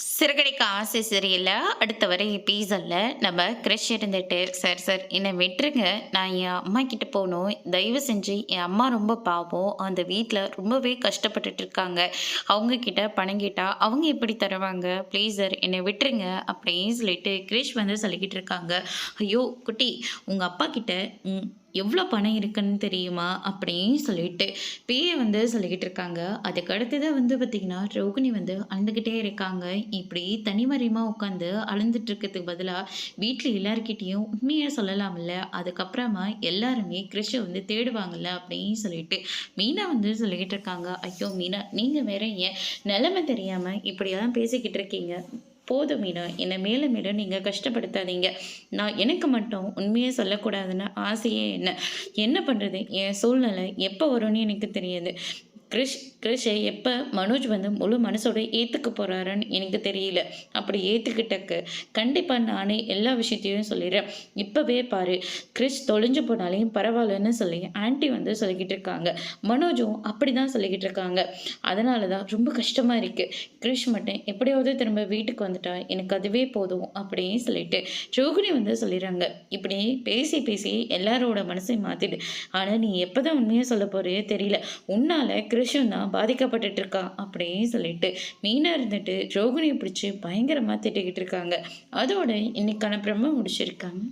சிறகடிக்க ஆசை சரியில்ல. அடுத்த வர எபிசோட்ல நம்ம கிரிஷ் இருந்துட்டு, "சார் சார் என்னை விட்டுருங்க. நான் என் அம்மா கிட்ட போணும். தயவு செஞ்சு என் அம்மா ரொம்ப பாவம். அந்த வீட்ல ரொம்பவே கஷ்டப்பட்டுட்டு இருக்காங்க. அவங்க கிட்ட பணம் கேட்டா அவங்க எப்படி தருவாங்க? ப்ளீஸ் சார் என்னை விட்டுருங்க." அப்படின்னு சொல்லிட்டு கிரிஷ் வந்து சொல்லிக்கிட்டு இருக்காங்க. "ஐயோ! குட்டி உங்க அப்பா கிட்ட எவ்வளோ பணம் இருக்குன்னு தெரியுமா?" அப்படின்னு சொல்லிட்டு பேய வந்து சொல்லிக்கிட்டு இருக்காங்க. அதுக்கு அடுத்ததா வந்து பார்த்தீங்கன்னா, ரோகிணி வந்து அழுந்துகிட்டே இருக்காங்க. இப்படி தனிமறைமா உட்காந்து அழுந்துட்டு இருக்கிறதுக்கு பதிலா, வீட்ல எல்லார்கிட்டயும் உண்மைய சொல்லலாம்ல. அதுக்கப்புறமா எல்லாருமே கிறிஷ வந்து தேடுவாங்கல்ல அப்படின்னு சொல்லிட்டு மீனா வந்து சொல்லிக்கிட்டு இருக்காங்க. ஐயோ! மீனா நீங்க வேற ஏன் நிலைமை தெரியாம இப்படியெல்லாம் பேசிக்கிட்டு இருக்கீங்க? போதும் மீனா, என்னை மேலும் மேலும் நீங்க கஷ்டப்படுத்தாதீங்க. நான் எனக்கு மட்டும் உண்மைய சொல்லக்கூடாதுன்னு ஆசையே என்ன. என்ன பண்றது? என் சூழ்நிலை எப்போ வரும்னு எனக்கு தெரியாது. கிரிஷை எப்போ மனோஜ் வந்து முழு மனசோட ஏற்றுக்க போகிறாருன்னு எனக்கு தெரியல. அப்படி ஏற்றுக்கிட்டக்கு கண்டிப்பாக நானே எல்லா விஷயத்தையும் சொல்லிடுறேன். இப்போவே பாரு, கிரிஷ் தொலைஞ்சு போனாலையும் பரவாயில்லன்னு சொல்லி ஆன்ட்டி வந்து சொல்லிக்கிட்டு இருக்காங்க. மனோஜும் அப்படி தான் சொல்லிக்கிட்டு இருக்காங்க. அதனால தான் ரொம்ப கஷ்டமாக இருக்குது. கிரிஷ் மட்டும் எப்படியாவது திரும்ப வீட்டுக்கு வந்துட்டா எனக்கு அதுவே போதும் அப்படின்னு சொல்லிட்டு ரோகிணி வந்து சொல்லிடுறாங்க. இப்படி பேசி பேசி எல்லாரோட மனசையும் மாற்றிடு. ஆனால் நீ எப்போ தான் உண்மையாக சொல்ல போறியோ தெரியல. உன்னால் கிருஷ்ணன் தான் பாதிக்கப்பட்டுட்டு இருக்கான் அப்படின்னு சொல்லிட்டு மீனா இருந்துட்டு ரோகிணியை பிடிச்சி பயங்கரமாக திட்டிக்கிட்டு இருக்காங்க. அதோட இன்னைக்கான பிரம்ம முடிச்சிருக்காங்க.